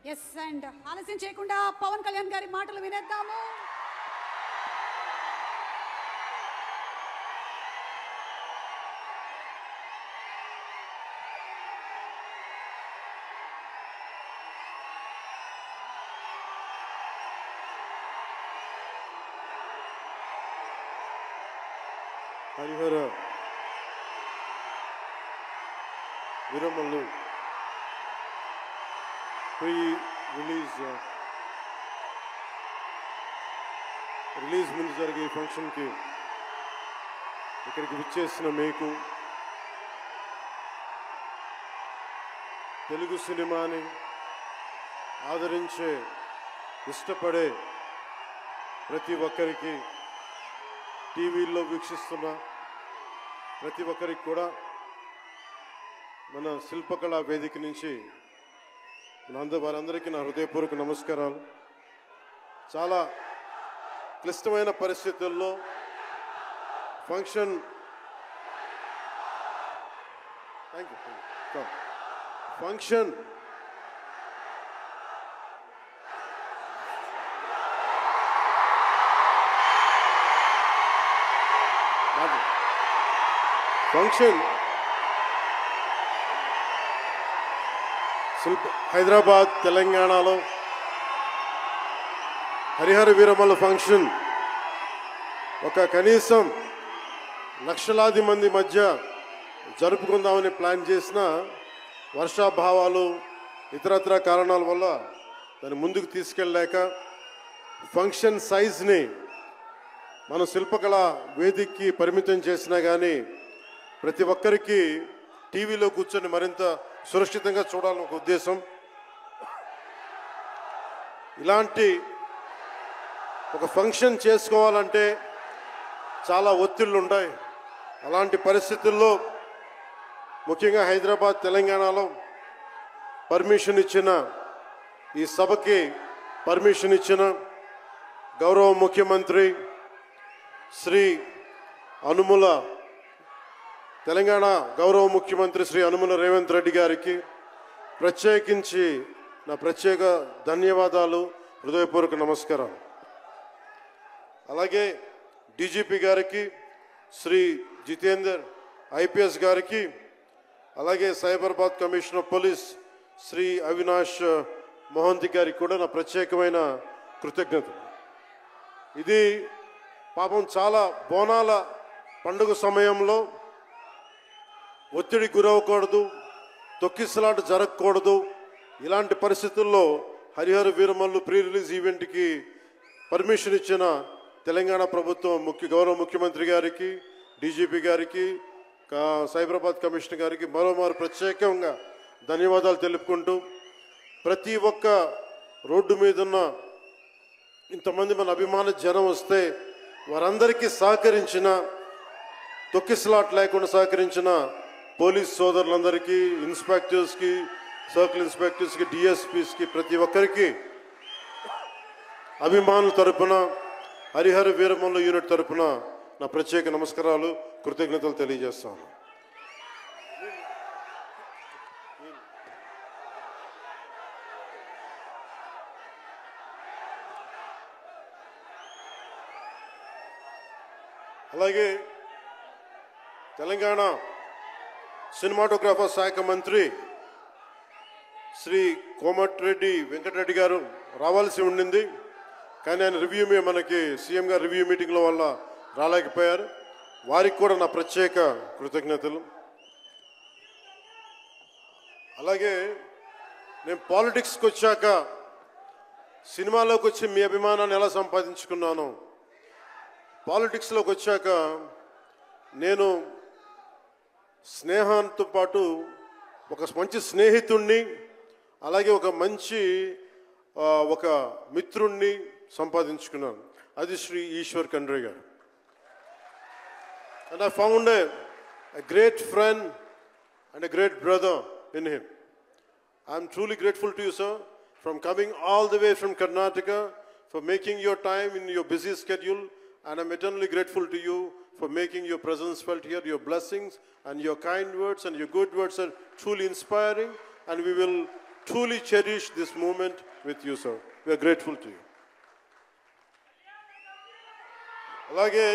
Yes and ఆలస్యం చేయకుండా పవన్ కళ్యాణ్ గారి మాటలు వినేద్దాము. హరిహర వీరమల్లు రిలీజ్ ముందు జరిగే ఈ ఫంక్షన్కి ఇక్కడికి విచ్చేసిన మీకు, తెలుగు సినిమాని ఆదరించే ఇష్టపడే ప్రతి ఒక్కరికి, టీవీల్లో వీక్షిస్తున్న ప్రతి ఒక్కరికి కూడా మన శిల్పకళా వేదిక నుంచి వారందరికీ నా హృదయపూర్వక నమస్కారాలు. చాలా క్లిష్టమైన పరిస్థితుల్లో ఫంక్షన్ హైదరాబాద్ తెలంగాణలో హరిహర వీరమల్లు ఫంక్షన్ ఒక కనీసం లక్షలాది మంది మధ్య జరుపుకుందామని ప్లాన్ చేసిన వర్షాభావాలు ఇతరత్ర కారణాల వల్ల దాన్ని ముందుకు తీసుకెళ్ళలేక ఫంక్షన్ సైజ్ని మన శిల్పకళ వేదికకి పరిమితం చేసినా కానీ ప్రతి ఒక్కరికి టీవీలో కూర్చొని మరింత సురక్షితంగా చూడాలని ఒక ఉద్దేశం. ఇలాంటి ఒక ఫంక్షన్ చేసుకోవాలంటే చాలా ఒత్తిళ్ళు ఉంటాయి. అలాంటి పరిస్థితుల్లో ముఖ్యంగా హైదరాబాద్ తెలంగాణలో పర్మిషన్ ఇచ్చిన, ఈ సభకి పర్మిషన్ ఇచ్చిన గౌరవ ముఖ్యమంత్రి శ్రీ అనుముల తెలంగాణ గౌరవ ముఖ్యమంత్రి శ్రీ అనుముల రేవంత్ రెడ్డి గారికి ప్రత్యేకించి నా ప్రత్యేక ధన్యవాదాలు, హృదయపూర్వక నమస్కారం. అలాగే డీజీపీ గారికి, శ్రీ జితేందర్ ఐపీఎస్ గారికి, అలాగే సైబరాబాద్ కమిషనర్ పోలీస్ శ్రీ అవినాష్ మోహంతి గారికి కూడా నా ప్రత్యేకమైన కృతజ్ఞతలు. ఇది పాపం చాలా బోనాల పండుగ సమయంలో ఒత్తిడి గురవకూడదు, తొక్కిసలాట జరగకూడదు. ఇలాంటి పరిస్థితుల్లో హరిహర వీరమల్లు ప్రీ రిలీజ్ ఈవెంట్కి పర్మిషన్ ఇచ్చిన తెలంగాణ ప్రభుత్వం గౌరవ ముఖ్యమంత్రి గారికి, డీజీపీ గారికి, సైబరాబాద్ కమిషనర్ గారికి మరోమారు ప్రత్యేకంగా ధన్యవాదాలు తెలుపుకుంటూ, ప్రతి ఒక్క రోడ్డు మీద ఉన్న ఇంతమంది మన అభిమాన జనం వస్తే వారందరికీ సహకరించిన, తొక్కిసలాట్ లేకుండా సహకరించిన పోలీస్ సోదరులందరికీ, ఇన్స్పెక్టర్స్కి, సర్కిల్ ఇన్స్పెక్టర్స్కి, డిఎస్పీస్కి, ప్రతి ఒక్కరికి అభిమానుల తరపున, హరిహర వీరమల్లు యూనిట్ తరపున నా ప్రత్యేక నమస్కారాలు, కృతజ్ఞతలు తెలియజేస్తాను. అలాగే తెలంగాణ సినిమాటోగ్రాఫర్ శాఖ మంత్రి శ్రీ కోమటిరెడ్డి వెంకటరెడ్డి గారు రావాల్సి ఉండింది, కానీ ఆయన మనకి సీఎం గారు రివ్యూ మీటింగ్ల వల్ల రాలేకపోయారు. వారికి కూడా నా ప్రత్యేక కృతజ్ఞతలు. అలాగే నేను పాలిటిక్స్కి వచ్చాక, సినిమాలోకి వచ్చి మీ అభిమానాన్ని ఎలా సంపాదించుకున్నాను, పాలిటిక్స్లోకి వచ్చాక నేను స్నేహంతో పాటు ఒక మంచి స్నేహితుణ్ణి, అలాగే ఒక మంచి ఒక మిత్రుణ్ణి సంపాదించుకున్నాను. అది శ్రీ ఈశ్వర్ ఖండ్రే గారు. And I found a great friend and a great brother in him. I'm truly grateful to you, sir, from coming all the way from Karnataka, for making your time in your busy schedule, and I'm eternally grateful to you for making your presence felt here. Your blessings and your kind words and your good words are truly inspiring, and we will truly cherish this moment with you, sir. We are grateful to you. అలాగే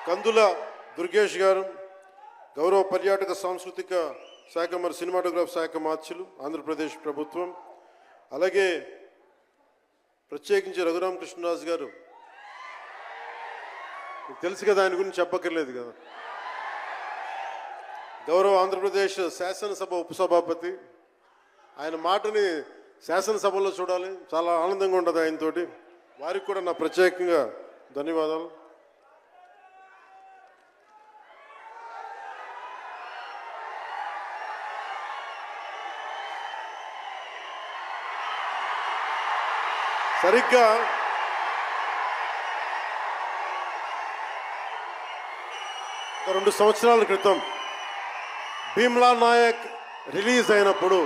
కందుల దుర్గేష్ గారు గౌరవ పర్యాటక సాంస్కృతిక శాఖ మరి cinematograph శాఖ మార్చులు ఆంధ్రప్రదేశ్ ప్రభుత్వం. అలాగే ప్రత్యేకించి రఘురామకృష్ణరాజు గారు, మీకు తెలుసు కదా, ఆయన గురించి చెప్పక్కర్లేదు కదా. గౌరవ ఆంధ్రప్రదేశ్ శాసనసభ ఉపసభాపతి, ఆయన మాటని శాసనసభలో చూడాలి, చాలా ఆనందంగా ఉంటుంది ఆయనతోటి. వారికి కూడా నా ప్రత్యేకంగా ధన్యవాదాలు. సరిగ్గా ఒక 2 సంవత్సరాల క్రితం భీమ్లా నాయక్ రిలీజ్ అయినప్పుడు,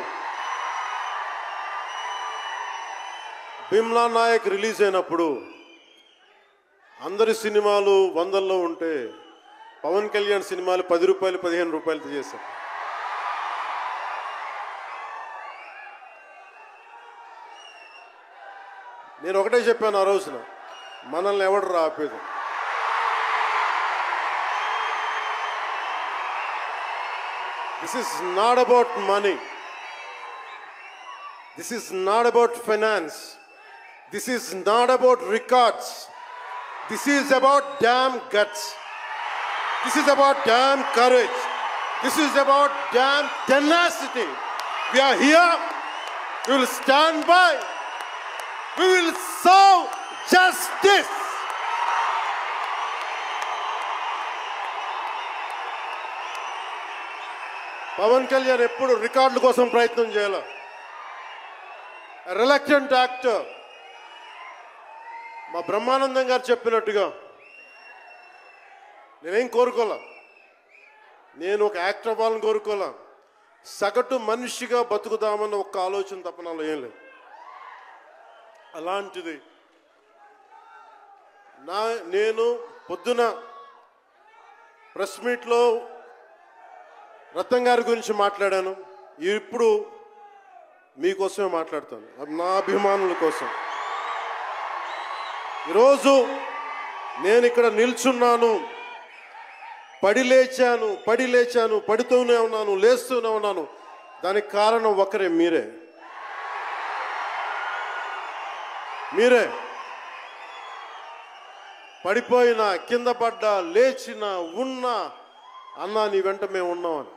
అందరి సినిమాలు 100లో ఉంటే పవన్ కళ్యాణ్ సినిమాలు 10 రూపాయలు 15 రూపాయలు చేశారు. నేను ఒకటే చెప్పాను ఆ రోజున, మనల్ని ఎవడు ఆపేది. This is not about money. This is not about finance. This is not about records. This is about damn guts. This is about damn courage. This is about damn tenacity. We are here. We will stand by. We will serve justice. Pawan Kalyan ఎప్పుడు రికార్డుల కోసం ప్రయత్నం చేయాల. Reluctant actor. మా బ్రహ్మానందం గారు చెప్పినట్టుగా నేనేం కోరుకోలే, నేను ఒక యాక్టర్ అవ్వాలని కోరుకోలే, సగటు మనిషిగా బతుకుదామన్న ఒక్క ఆలోచన తప్ప నాలో ఏం లేదు. అలాంటిది నేను పొద్దున ప్రెస్ మీట్లో రతన్ గారి గురించి మాట్లాడాను. ఇప్పుడు మీకోసమే మాట్లాడతాను, నా అభిమానుల కోసం. ఈరోజు నేను ఇక్కడ నిల్చున్నాను, పడి లేచాను, పడుతూనే ఉన్నాను, లేస్తూనే ఉన్నాను. దానికి కారణం ఒకరే, మీరే. పడిపోయినా, కింద పడ్డా, లేచినా, ఉన్నా, అన్నా నీ వెంట మేము ఉన్నామని.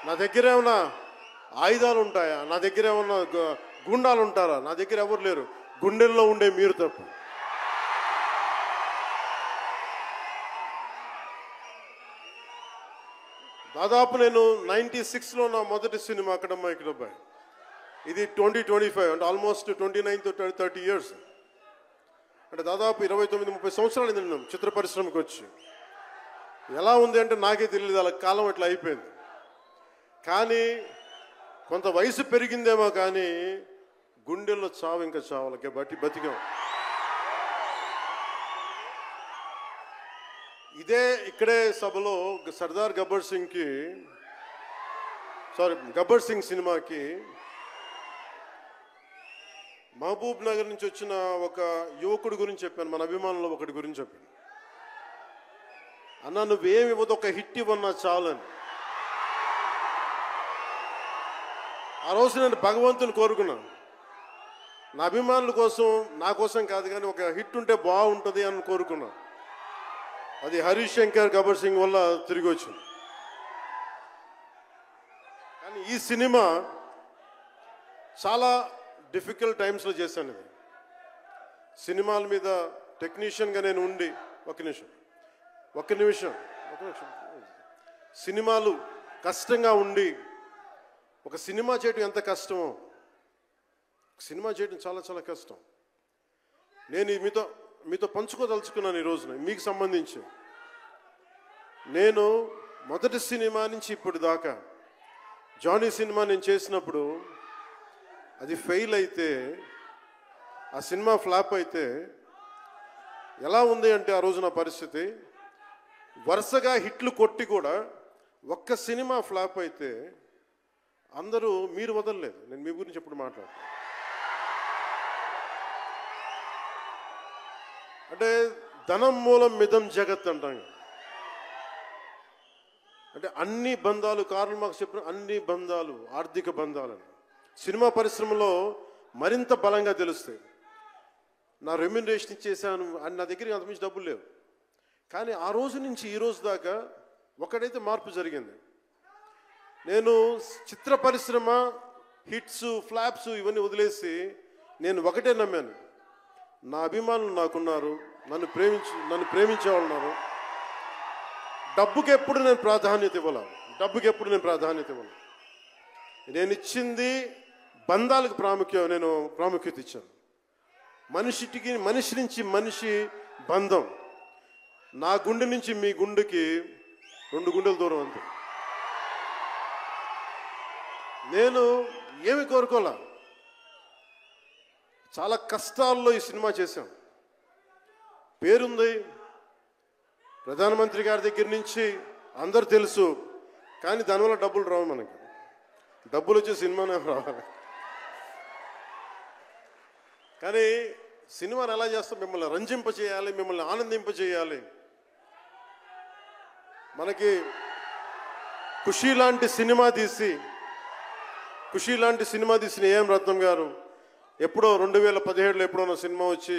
నా దగ్గర ఏమన్నా ఆయుధాలు ఉంటాయా? నా దగ్గర ఏమన్నా గుండాలు ఉంటారా? నా దగ్గర ఎవరు లేరు, గుండెల్లో ఉండే మీరు తప్ప. దాదాపు నేను 96లో నా మొదటి సినిమా అక్కడమ్మా ఇక్కడబ్బాయి. ఇది 2025 అంటే ఆల్మోస్ట్ 29 to 30 years. అంటే దాదాపు 29-30 సంవత్సరాలు నేను చిత్ర పరిశ్రమకి వచ్చి. ఎలా ఉంది అంటే నాకే తెలియదు, అలా కాలం అట్లా అయిపోయింది. కానీ కొంత వయసు పెరిగిందేమో కానీ గుండెల్లో చావు ఇంకా చావులకే బతికాం. ఇక్కడే సభలో సర్దార్ గబ్బర్ సింగ్ సినిమాకి మహబూబ్ నగర్ నుంచి వచ్చిన ఒక యువకుడి గురించి చెప్పాను, మన అభిమానులు ఒకటి గురించి చెప్పాను. అన్నా నువ్వేమి ఇవ్వదు, ఒక హిట్ ఇవ్వన్నా చాలని. ఆ రోజు నేను భగవంతుని కోరుకున్నాను, నా అభిమానుల కోసం, నా కోసం కాదు కానీ ఒక హిట్ ఉంటే బాగుంటుంది అని కోరుకున్నాను. అది హరీష్ శంకర్ గబ్బర్ సింగ్ వల్ల తిరిగి వచ్చింది. కానీ ఈ సినిమా చాలా డిఫికల్ట్ టైమ్స్లో చేశాను. ఇది సినిమాల మీద టెక్నీషియన్గా నేను ఉండి ఒక నిమిషం సినిమాలు కష్టంగా ఉండి, ఒక సినిమా చేయడం ఎంత కష్టమో, సినిమా చేయడం చాలా చాలా కష్టం. నేను మీతో పంచుకోదలుచుకున్నాను ఈ రోజున. మీకు సంబంధించి నేను మొదటి సినిమా నుంచి ఇప్పుడు దాకా జానీ సినిమా నేను చేసినప్పుడు అది ఫెయిల్ అయితే, ఆ సినిమా ఫ్లాప్ అయితే ఎలా ఉంది అంటే ఆ రోజు నా పరిస్థితి, వరుసగా హిట్లు కొట్టి కూడా ఒక్క సినిమా ఫ్లాప్ అయితే అందరూ మీరు వదలలేదు. నేను మీ గురించి ఎప్పుడు మాట్లాడతాను. అంటే ధనం మూలం మిదం జగత్ అంటాం. అంటే అన్ని బంధాలు, కార్ల్ మార్క్స్ చెప్పిన అన్ని బంధాలు ఆర్థిక బంధాలని సినిమా పరిశ్రమలో మరింత బలంగా తెలుస్తాయి. నా రెమ్యునరేషన్ ఇచ్చేసాను అని నా దగ్గర అంతమించి డబ్బులు లేవు. కానీ ఆ రోజు నుంచి ఈ రోజు దాకా ఒకటైతే మార్పు జరిగింది. నేను చిత్ర పరిశ్రమ హిట్స్ ఫ్లాప్స్ ఇవన్నీ వదిలేసి నేను ఒకటే నమ్మాను, నా అభిమానులు నాకున్నారు, నన్ను ప్రేమించే వాళ్ళు ఉన్నారు. డబ్బుకి ఎప్పుడు నేను ప్రాధాన్యత ఇవ్వాలి. నేను ఇచ్చింది బంధాలకు నేను ప్రాముఖ్యత ఇచ్చాను. మనిషి నుంచి మనిషి బంధం. నా గుండె నుంచి మీ గుండెకి 2 గుండెల దూరం అంతే. నేను ఏమి కోరుకోలే. చాలా కష్టాల్లో ఈ సినిమా చేశాం. పేరుంది, ప్రధానమంత్రి గారి దగ్గర నుంచి అందరు తెలుసు. కానీ దానివల్ల డబ్బులు రావు. మనకి డబ్బులు వచ్చే సినిమానే రావాలి. కానీ సినిమాని ఎలా చేస్తాం? మిమ్మల్ని రంజింపజేయాలి, మిమ్మల్ని ఆనందింపజేయాలి. మనకి ఖుషీ లాంటి సినిమా తీసిన ఏఎం రత్నం గారు ఎప్పుడో 2017లో ఎప్పుడో సినిమా వచ్చి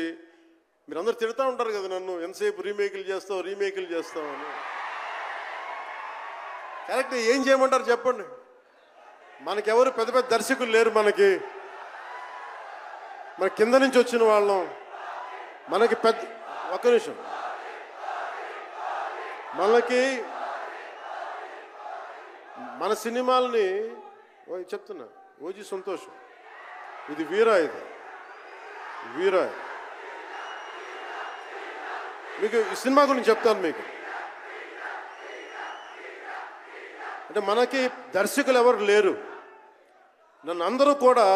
మీరందరూ తిడతా ఉంటారు కదా నన్ను, ఎంతసేపు రీమేకులు చేస్తావు అని. కరెక్ట్. ఏం చేయమంటారు చెప్పండి? మనకెవరు పెద్ద పెద్ద దర్శకులు లేరు. మన కింద నుంచి వచ్చిన వాళ్ళం. మనకి ఒక్క నిమిషం, మన సినిమాలని చెప్తున్నా. ఓజీ సంతోషం, ఇది వీరా. మీకు ఈ సినిమా గురించి చెప్తాను మీకు. అంటే మనకి దర్శకులు ఎవరు లేరు. నన్ను అందరూ కూడా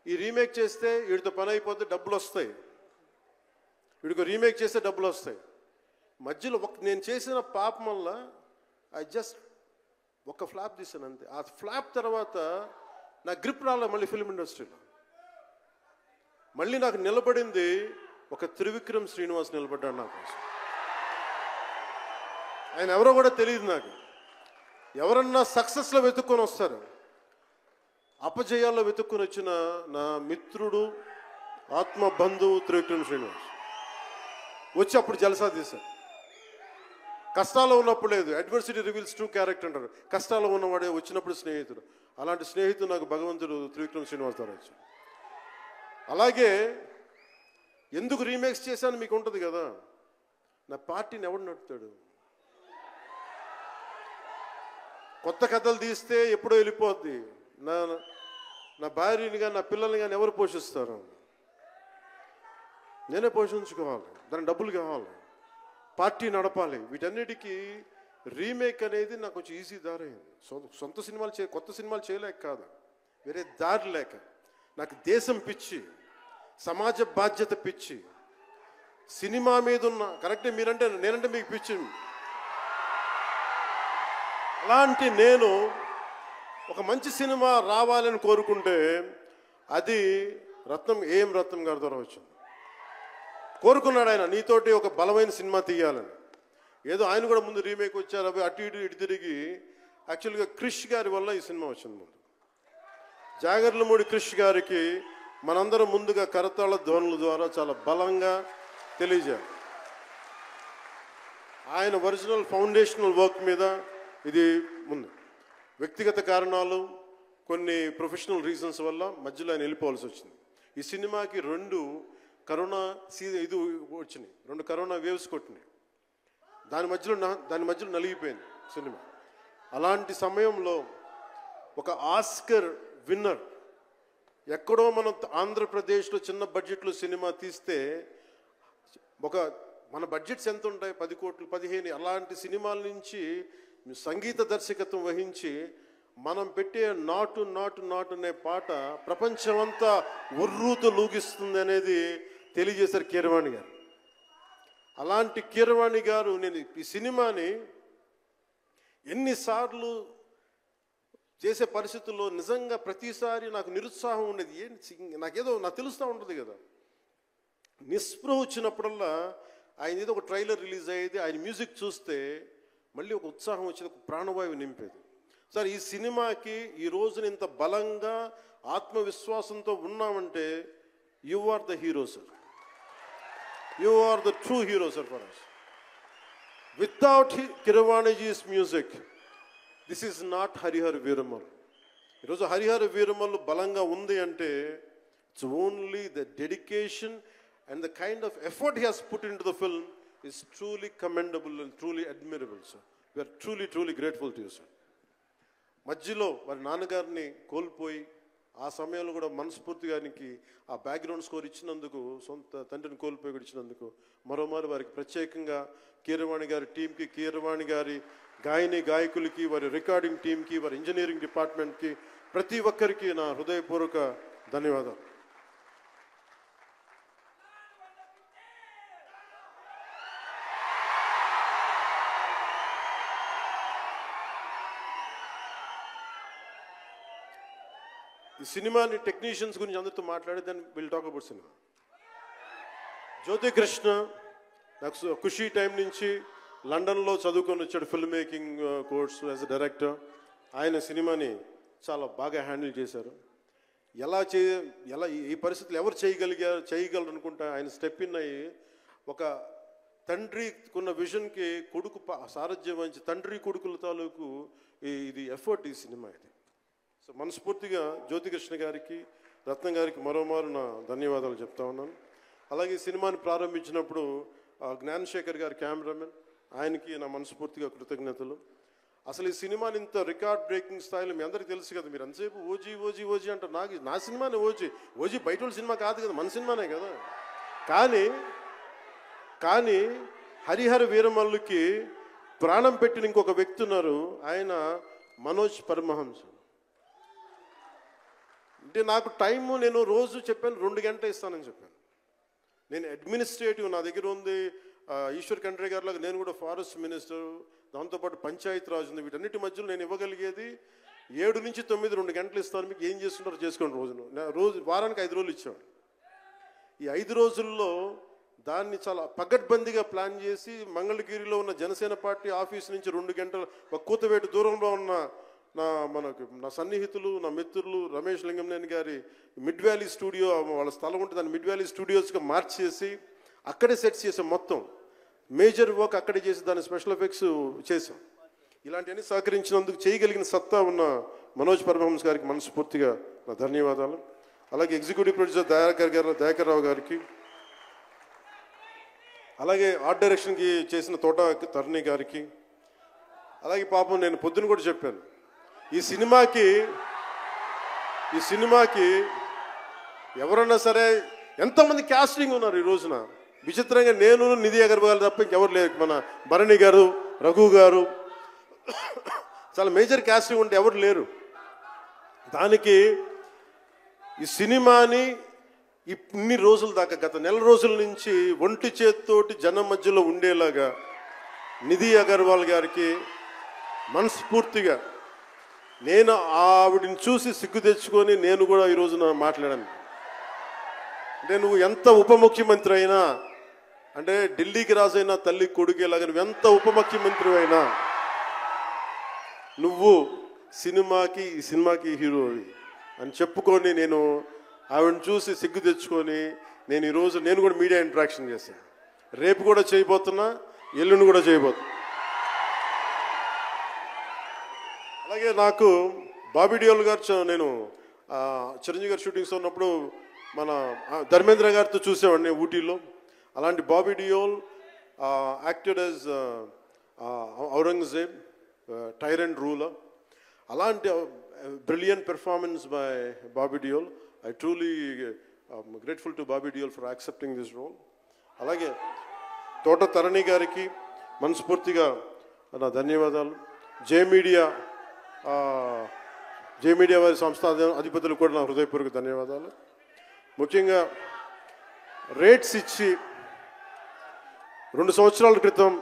ఈ రీమేక్ చేస్తే వీడితో పని అయిపోతే డబ్బులు వస్తాయి, వీడికి రీమేక్ చేస్తే డబ్బులు వస్తాయి. మధ్యలో నేను చేసిన పాపం వల్ల ఒక ఫ్లాప్ తీసాను అంతే. ఆ ఫ్లాప్ తర్వాత నా గ్రిప్ రాలే మళ్ళీ ఫిల్మ్ ఇండస్ట్రీలో. మళ్ళీ నాకు నిలబడింది ఒక త్రివిక్రమ్ శ్రీనివాస్ నిలబడ్డాడు నా కోసం. ఆయన ఎవరో కూడా తెలియదు నాకు. ఎవరన్నా సక్సెస్లో వెతుక్కొని వస్తారు, అపజయాల్లో వెతుక్కొని వచ్చిన నా మిత్రుడు, ఆత్మ బంధువు త్రివిక్రమ్ శ్రీనివాస్ వచ్చి అప్పుడు జలసా తీశారు. కష్టాల్లో ఉన్నప్పుడు లేదు. అడ్వర్సిటీ రివీల్స్ ట్రూ క్యారెక్టర్ అంటారు. కష్టాల్లో ఉన్నవాడే వచ్చినప్పుడు స్నేహితుడు. అలాంటి స్నేహితుడు నాకు భగవంతుడు త్రివిక్రమ్ శ్రీనివాస్ ద్వారా వచ్చాడు. అలాగే ఎందుకు రీమేక్స్ చేశాను మీకు ఉంటుంది కదా. నా పార్టీని ఎవడు నడుపుతాడు? కొత్త కథలు తీస్తే ఎప్పుడో వెళ్ళిపోద్ది. నా భార్యని కానీ నా పిల్లల్ని కానీ ఎవరు పోషిస్తారు? నేనే పోషించుకోవాలి. దానికి డబ్బులు కావాలి, పార్టీ నడపాలి. వీటన్నిటికీ రీమేక్ అనేది నాకు కొంచెం ఈజీ దారి అయింది. సొంత సినిమాలు కొత్త సినిమాలు చేయలేక కాదు, వేరే దారి లేక. నాకు దేశం పిచ్చి, సమాజ బాధ్యత పిచ్చి, సినిమా మీద ఉన్న కరెక్టే. నేనంటే మీకు పిచ్చి. అలాంటి నేను ఒక మంచి సినిమా రావాలని కోరుకుంటే అది ఏఎం రత్నం గారి ద్వారా వచ్చింది. కోరుకున్నాడు ఆయన, నీతోటి ఒక బలమైన సినిమా తీయాలని. ఏదో ఆయన కూడా ముందు రీమేక్ వచ్చారు, అవి అటు ఇటు తిరిగి యాక్చువల్గా క్రిష్ గారి వల్ల ఈ సినిమా వచ్చింది. ముందు జాగర్లమూడి క్రిష్ గారికి మనందరం ముందుగా కరతాళ ధ్వనుల ద్వారా చాలా బలంగా తెలియజేయాలి. ఆయన ఒరిజినల్ ఫౌండేషనల్ వర్క్ మీద ఇది ముందు. వ్యక్తిగత కారణాలు, కొన్ని ప్రొఫెషనల్ రీజన్స్ వల్ల మధ్యలో ఆయన వెళ్ళిపోవాల్సి వచ్చింది. ఈ సినిమాకి 2 కరోనా వచ్చినాయి, 2 కరోనా వేవ్స్ కొట్టినాయి. దాని మధ్యలో నలిగిపోయింది సినిమా. అలాంటి సమయంలో ఒక ఆస్కర్ విన్నర్ ఎక్కడో మనం ఆంధ్రప్రదేశ్లో చిన్న బడ్జెట్లో సినిమా తీస్తే మన బడ్జెట్స్ ఎంత ఉంటాయి? 10 కోట్లు 15. అలాంటి సినిమాల నుంచి సంగీత దర్శకత్వం వహించి మనం పెట్టే నాటు నాటు నాటు అనే పాట ప్రపంచమంతా ఉర్రూతో లూగిస్తుంది అనేది తెలియజేశారు కీరవాణి గారు. అలాంటి కీరవాణి గారు నేను ఈ సినిమాని ఎన్నిసార్లు చేసే పరిస్థితుల్లో నిజంగా ప్రతిసారి నాకు నిరుత్సాహం ఉండేది. నాకేదో నాకు తెలుస్తూ ఉంటుంది కదా, నిస్పృహ వచ్చినప్పుడల్లా ఆయన ఏదో ఒక ట్రైలర్ రిలీజ్ అయ్యేది, ఆయన మ్యూజిక్ చూస్తే మళ్ళీ ఒక ఉత్సాహం వచ్చేది, ఒక ప్రాణవాయువు నింపేది. సార్, ఈ సినిమాకి ఈ రోజున ఇంత బలంగా ఆత్మవిశ్వాసంతో ఉన్నామంటే you are the hero sir. You are the true hero sir for us. Without Keeravaniji's music, this is not Harihar Veeramal. ఈరోజు హరిహర వీరమల్లు బలంగా ఉంది అంటే it's only the dedication and the kind of effort he has put into the film is truly commendable and truly admirable, sir. We are truly grateful to you, sir. మధ్యలో వారి నాన్నగారిని కోల్పోయి ఆ సమయంలో కూడా మనస్ఫూర్తిగా ఆయనకి ఆ బ్యాక్గ్రౌండ్ స్కోర్ ఇచ్చినందుకు, సొంత తండ్రిని కోల్పోయి కూడా ఇచ్చినందుకు మరోమారు వారికి ప్రత్యేకంగా కీరవాణి గారి టీంకి, కీరవాణి గారి గాయకులకి, వారి రికార్డింగ్ టీంకి, వారి ఇంజనీరింగ్ డిపార్ట్మెంట్కి, ప్రతి ఒక్కరికి నా హృదయపూర్వక ధన్యవాదాలు. ఈ సినిమాని టెక్నీషియన్స్ గురించి అందరితో మాట్లాడి దాన్ని విల్ టాక్ అబౌట్ సినిమా. జ్యోతి కృష్ణ నాకు ఖుషీ టైం నుంచి లండన్లో చదువుకొని వచ్చాడు, film making course as a director. ఆయన సినిమాని చాలా బాగా హ్యాండిల్ చేశారు. ఎలా ఈ పరిస్థితులు ఎవరు చేయగలరు అనుకుంటా ఆయన స్టెప్ ఇన్ అయ్యి ఒక తండ్రికున్న విజన్కి కొడుకు సారథ్యం వహించి తండ్రి కొడుకుల తాలూకు ఇది ఎఫర్ట్ ఈ సినిమా ఇది. సో మనస్ఫూర్తిగా జ్యోతికృష్ణ గారికి, రత్నం గారికి మరోమారు నా ధన్యవాదాలు చెప్తా ఉన్నాను. అలాగే ఈ సినిమాని ప్రారంభించినప్పుడు జ్ఞానశేఖర్ గారి కెమెరామెన్, ఆయనకి నా మనస్ఫూర్తిగా కృతజ్ఞతలు. అసలు ఈ సినిమాని ఇంత రికార్డ్ బ్రేకింగ్ స్థాయిలో మీ అందరికీ తెలుసు కదా, మీరు అంతసేపు ఓజీ ఓజీ ఓజీ అంటారు. నా సినిమానే ఓజీ బయట వాళ్ళ సినిమా కాదు కదా, మన సినిమానే కదా. కానీ హరిహర వీరమల్లుకి ప్రాణం పెట్టిన ఇంకొక వ్యక్తి ఉన్నారు, ఆయన మనోజ్ పరమహంస. అంటే నాకు టైము, నేను రోజు చెప్పాను 2 గంటలు ఇస్తానని చెప్పాను. నేను అడ్మినిస్ట్రేటివ్ నా దగ్గర ఉంది, ఈశ్వర్ ఖండ్రే గారిలాగా నేను కూడా ఫారెస్ట్ మినిస్టర్, దాంతోపాటు పంచాయతీ రాజ్ ఉంది. వీటన్నిటి మధ్యలో నేను ఇవ్వగలిగేది 7 నుంచి 9 2 గంటలు ఇస్తాను. మీకు ఏం చేస్తుంటారో చేసుకోండి. వారానికి 5 రోజులు ఇచ్చాను. ఈ 5 రోజుల్లో దాన్ని చాలా పగడ్బందీగా ప్లాన్ చేసి మంగళగిరిలో ఉన్న జనసేన పార్టీ ఆఫీస్ నుంచి 2 గంటల ఒక కూతవేటు దూరంలో ఉన్న నా సన్నిహితులు, నా మిత్రులు రమేష్ లింగంనేని గారి మిడ్ వ్యాలీ స్టూడియో, వాళ్ళ స్థలం ఉంటే దాన్ని మిడ్ వ్యాలీ స్టూడియోస్గా మార్చేసి అక్కడే సెట్స్ చేసాం. మొత్తం మేజర్ వర్క్ అక్కడే చేసి దాని స్పెషల్ ఎఫెక్ట్స్ చేసాం. ఇలాంటివన్నీ సహకరించినందుకు, చేయగలిగిన సత్తా ఉన్న మనోజ్ పరమహంస గారికి మనస్ఫూర్తిగా నా ధన్యవాదాలు. అలాగే ఎగ్జిక్యూటివ్ ప్రొడ్యూసర్ దయాకర్ రావు గారికి, అలాగే ఆర్ట్ డైరెక్షన్కి చేసిన తోట తరుణి గారికి, అలాగే పాపం నేను పొద్దున కూడా చెప్పాను, ఈ సినిమాకి ఎవరన్నా సరే ఎంతమంది క్యాస్టింగ్ ఉన్నారు ఈ రోజున. విచిత్రంగా నేను, నిధి అగర్వాల్ తప్ప ఇంకెవరు లేరు. మన భరణి గారు, రఘు గారు, చాలా మేజర్ క్యాస్టింగ్ ఉంటే ఎవరు లేరు. దానికి ఈ సినిమాని ఇన్ని రోజుల దాకా, గత నెల రోజుల నుంచి ఒంటి చేత్తోటి జనం మధ్యలో ఉండేలాగా నిధి అగర్వాల్ గారికి మనస్ఫూర్తిగా, నేను ఆవిడని చూసి సిగ్గు తెచ్చుకొని నేను కూడా ఈ రోజున మాట్లాడాను. అంటే నువ్వు ఎంత ఉప ముఖ్యమంత్రి అయినా, అంటే ఢిల్లీకి రాజైనా తల్లి కొడుకేలాగా నువ్వు ఎంత ఉప ముఖ్యమంత్రి అయినా, నువ్వు ఈ సినిమాకి హీరో అని చెప్పుకొని నేను ఆవిడని చూసి సిగ్గు తెచ్చుకొని నేను ఈరోజు కూడా మీడియా ఇంటరాక్షన్ చేశాను. రేపు కూడా చేయబోతున్నా, ఎల్లుండి కూడా చేయబోతున్నా. అలాగే నాకు బాబీ డియోల్ గారు, నేను చిరంజీవి గారు షూటింగ్స్ ఉన్నప్పుడు మన ధర్మేంద్ర గారితో చూసేవాడిని ఊటీలో. అలాంటి Bobby Deol acted as Aurangzeb, tyrant ruler. అలాంటి brilliant performance by Bobby Deol. I truly grateful to Bobby Deol for accepting this role. అలాగే తోట తరణి గారికి మనస్ఫూర్తిగా నా ధన్యవాదాలు. జే మీడియా వారి సంస్థ అధిపతులు కూడా నా హృదయపూర్వక ధన్యవాదాలు. ముఖ్యంగా రేట్స్ ఇచ్చి 2 సంవత్సరాల క్రితం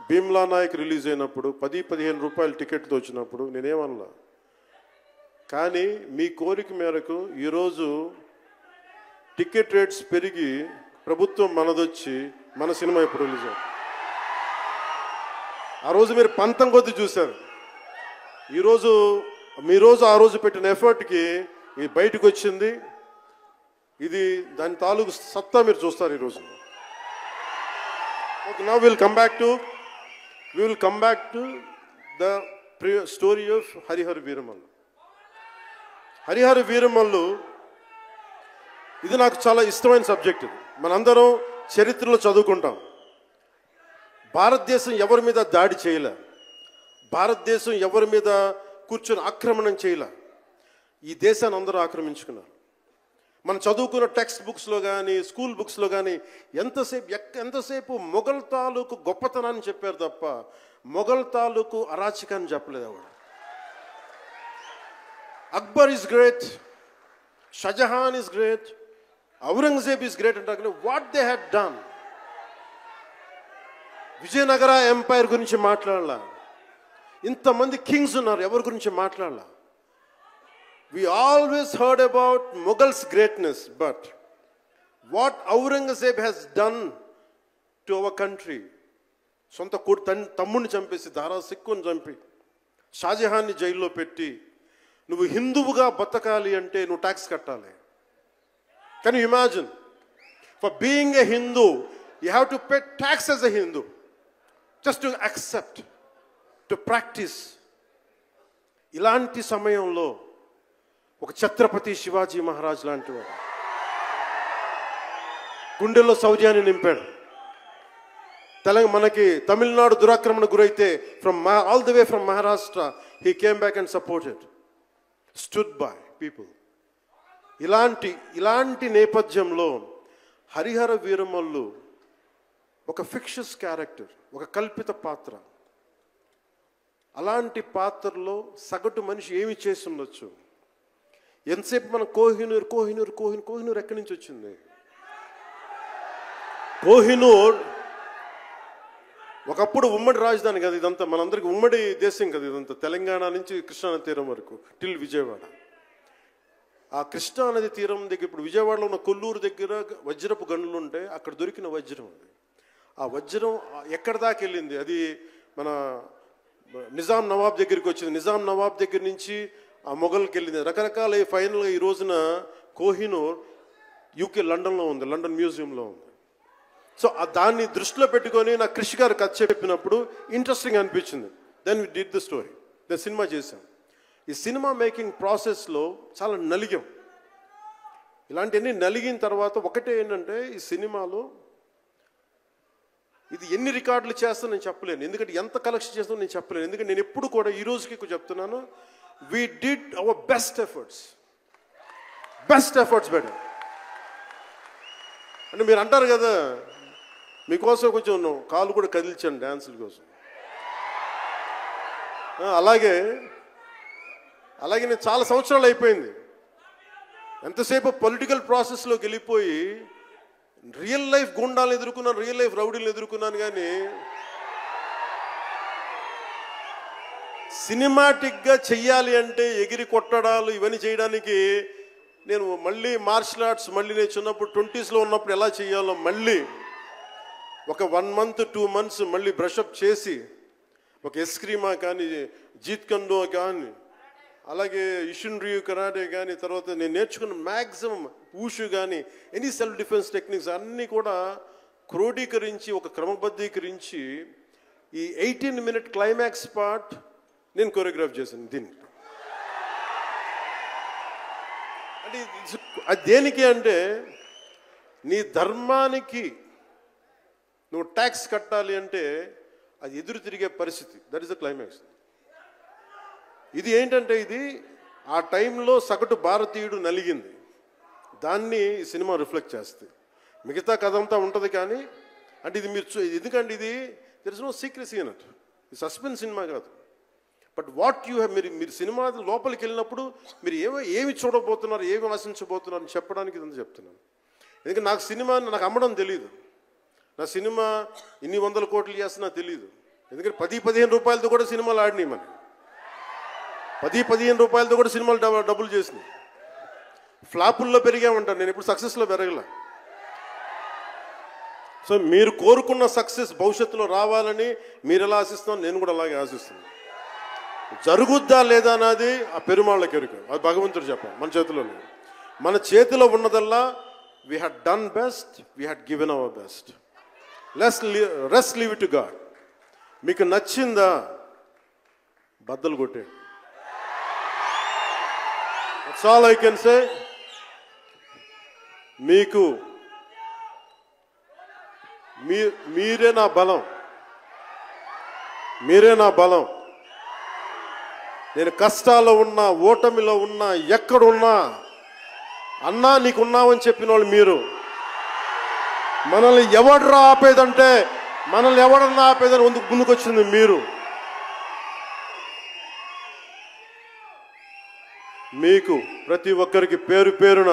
భీమ్లా నాయక్ రిలీజ్ అయినప్పుడు 10-15 రూపాయలు టికెట్తో వచ్చినప్పుడు నేనేమన్నా. కానీ మీ కోరిక మేరకు ఈరోజు టికెట్ రేట్స్ పెరిగి ప్రభుత్వం మనదొచ్చి మన సినిమా ఇప్పుడు రిలీజ్ అవుతుంది. ఆ రోజు మీరు పంతం కొద్ది చూశారు. మీరోజు ఆ రోజు పెట్టిన ఎఫర్ట్కి ఇది బయటకు వచ్చింది. ఇది దాని తాలూకు సత్తా మీరు చూస్తారు ఈరోజు. Okay, now will come back to the story of Harihara Veeramallu. Harihara Veeramallu ఇది నాకు చాలా ఇష్టమైన సబ్జెక్ట్. ఇది మనందరం చరిత్రలో చదువుకుంటాం. భారతదేశం ఎవరి మీద దాడి చేయలే, భారతదేశం ఎవరి మీద కూర్చొని ఆక్రమణం చేయలే. ఈ దేశాన్ని అందరూ ఆక్రమించుకున్నారు. మనం చదువుకున్న టెక్స్ట్ బుక్స్లో కానీ స్కూల్ బుక్స్లో కానీ ఎంతసేపు మొఘల్ తాలూకు గొప్పతనాన్ని చెప్పారు తప్ప మొఘల్ తాలూకు అరాచకాన్ని చెప్పలేదు ఆవిడ. Akbar is great, Shahjahan is great, Aurangzeb is great అంటే what they had done. Vijayanagara empire గురించి మాట్లాడాల. ఇంతమంది కింగ్స్ ఉన్నారు, ఎవరి గురించి మాట్లాడాల. We always heard about Mughals' greatness, but what Aurangzeb has done to our country, సొంత తమ్ముడిని చంపేసి దారా సిక్కుని చంపి షాజహాన్ని జైల్లో పెట్టి నువ్వు హిందువుగా బతకాలి అంటే నువ్వు ట్యాక్స్ కట్టాలి. Can you imagine? For being a Hindu, you have to pay tax as a Hindu, just to accept, to practice. ఇలాంటి సమయంలో ఒక ఛత్రపతి శివాజీ మహారాజ్ లాంటి వాడు గుండెల్లో శౌర్యాన్ని నింపాడు. మనకి తమిళనాడు దురాక్రమణ గురైతే all the way from Maharashtra he came back and supported, stood by people. ఇలాంటి నేపథ్యంలో హరిహర వీరమల్లు ఒక ఫిక్షస్ క్యారెక్టర్, ఒక కల్పిత పాత్ర. అలాంటి పాత్రలో సగటు మనిషి ఏమి చేసి ఉండొచ్చు? ఎంతసేపు మనం కోహినూర్ ఎక్కడి నుంచి వచ్చింది? కోహినూర్ ఒకప్పుడు ఉమ్మడి రాజధాని కదా ఇదంతా, మనందరికీ ఉమ్మడి దేశం కదా ఇదంతా, తెలంగాణ నుంచి కృష్ణా తీరం వరకు టిల్ విజయవాడ. ఆ కృష్ణా నది తీరం దగ్గర ఇప్పుడు విజయవాడలో ఉన్న కొల్లూరు దగ్గర వజ్రపు గనులు ఉంటే అక్కడ దొరికిన వజ్రం అది. ఆ వజ్రం ఎక్కడి దాకా వెళ్ళింది? అది మన నిజాం నవాబ్ దగ్గరికి వచ్చింది. నిజాం నవాబ్ దగ్గర నుంచి ఆ మొఘల్కి వెళ్ళింది. రకరకాల ఫైనల్గా ఈ రోజున కోహినూర్ యూకే లండన్లో ఉంది, లండన్ మ్యూజియంలో ఉంది. సో దాన్ని దృష్టిలో పెట్టుకొని నాకు కృషి గారు కథ చెప్పినప్పుడు ఇంట్రెస్టింగ్ అనిపించింది. Then we did the story, then cinema చేశాం. ఈ సినిమా మేకింగ్ ప్రాసెస్లో చాలా నలిగాం. ఇలాంటివన్నీ నలిగిన తర్వాత ఒకటే ఏంటంటే ఈ సినిమాలో ఇది ఎన్ని రికార్డులు చేస్తా నేను చెప్పలేను, ఎందుకంటే ఎంత కలెక్షన్ చేస్తానో నేను చెప్పలేను. ఎందుకంటే నేను ఎప్పుడు కూడా ఈ రోజుకి చెప్తున్నాను, we did our best efforts better. అంటే మీరు అంటారు కదా, మీకోసం కొంచెం కాలు కూడా కదిల్చాను డ్యాన్సుల కోసం. అలాగే నేను చాలా సంవత్సరాలు అయిపోయింది. ఎంతసేపు పొలిటికల్ ప్రాసెస్లోకి వెళ్ళిపోయి రియల్ లైఫ్ గుండాలను ఎదుర్కొన్నాను, రియల్ లైఫ్ రౌడీలను ఎదుర్కొన్నాను. కానీ సినిమాటిక్గా చెయ్యాలి అంటే ఎగిరి కొట్టడాలు ఇవన్నీ చేయడానికి నేను మళ్ళీ మార్షల్ ఆర్ట్స్ నేను చిన్నప్పుడు 20s ఉన్నప్పుడు ఎలా చేయాలో మళ్ళీ ఒక 1 month 2 months మళ్ళీ బ్రషప్ చేసి ఒక ఎస్క్రీమా కానీ జీత్ కండో కానీ అలాగే ఇషున్రియు కరాటే కానీ తర్వాత నేను నేర్చుకున్న మ్యాక్సిమం ఊషు కానీ ఎనీ సెల్ఫ్ డిఫెన్స్ టెక్నిక్స్ అన్నీ కూడా క్రోడీకరించి ఒక క్రమబద్ధీకరించి ఈ 18-minute క్లైమాక్స్ పార్ట్ నేను కొరియోగ్రాఫ్ చేశాను. దీన్ని అంటే అది దేనికి అంటే నీ ధర్మానికి నువ్వు ట్యాక్స్ కట్టాలి అంటే అది ఎదురు తిరిగే పరిస్థితి. That is the climax. ఇది ఏంటంటే ఇది ఆ టైంలో సగటు భారతీయుడు నలిగింది, దాన్ని ఈ సినిమా రిఫ్లెక్ట్ చేస్తుంది. మిగతా కథ అంతా ఉంటుంది కానీ అంటే ఇది మీరు ఎందుకంటే ఇది దెర్ ఇస్ నో సీక్రెసీ అన్నట్టు, ఇది సస్పెన్స్ సినిమా కాదు. బట్ వాట్ యూ హ్యావ్ మీరు సినిమా లోపలికి వెళ్ళినప్పుడు మీరు ఏమి చూడబోతున్నారు, ఏమి ఆశించబోతున్నారు అని చెప్పడానికి ఇదంతా చెప్తున్నాను. ఎందుకంటే నాకు అమ్మడం తెలియదు. నా సినిమా ఇన్ని 100 కోట్లు చేస్తున్నా తెలియదు. ఎందుకంటే 10-15 రూపాయలతో కూడా సినిమాలు ఆడినాయి మనం. 10-15 రూపాయలతో కూడా సినిమాలు డబ్బులు చేసినాయి. ఫ్లాపుల్లో పెరిగామంటాను నేను, ఇప్పుడు సక్సెస్లో పెరగల. సో మీరు కోరుకున్న సక్సెస్ భవిష్యత్తులో రావాలని మీరు ఎలా ఆశిస్తున్నాను, నేను కూడా అలాగే ఆశిస్తున్నాను. జరుగుద్దా లేదా అన్నది ఆ పెరుమాళ్ళకి ఎరుక, అది భగవంతుడు చెప్పాలి, మన చేతిలో లేదు. మన చేతిలో ఉన్నదల్లా we had done best, we had given our best. Rest leave it to God. మీకు నచ్చిందా బద్దలు కొట్టే. That's all I can say. మీకు మీరే నా బలం, మీరే నా బలం. నేను కష్టాల్లో ఉన్నా, ఓటమిలో ఉన్నా, ఎక్కడున్నా అన్నా నీకున్నావని చెప్పిన వాళ్ళు మీరు. మనల్ని ఎవడరా ఆపేదంటే, మనల్ని ఎవడన్నా ఆపేదని ముందుకొచ్చింది మీరు. మీకు ప్రతి ఒక్కరికి పేరు పేరున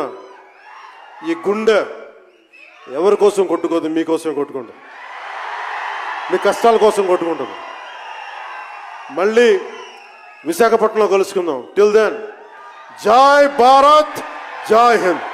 ఈ గుండె ఎవరి కోసం కొట్టుకోదు, మీకోసం కొట్టుకుంటుంది, మీ కష్టాల కోసం కొట్టుకుంటుంది. మళ్ళీ విశాఖపట్నంలో కలుసుకుందాం. టిల్ దెన్, జై భారత్, జై హింద్.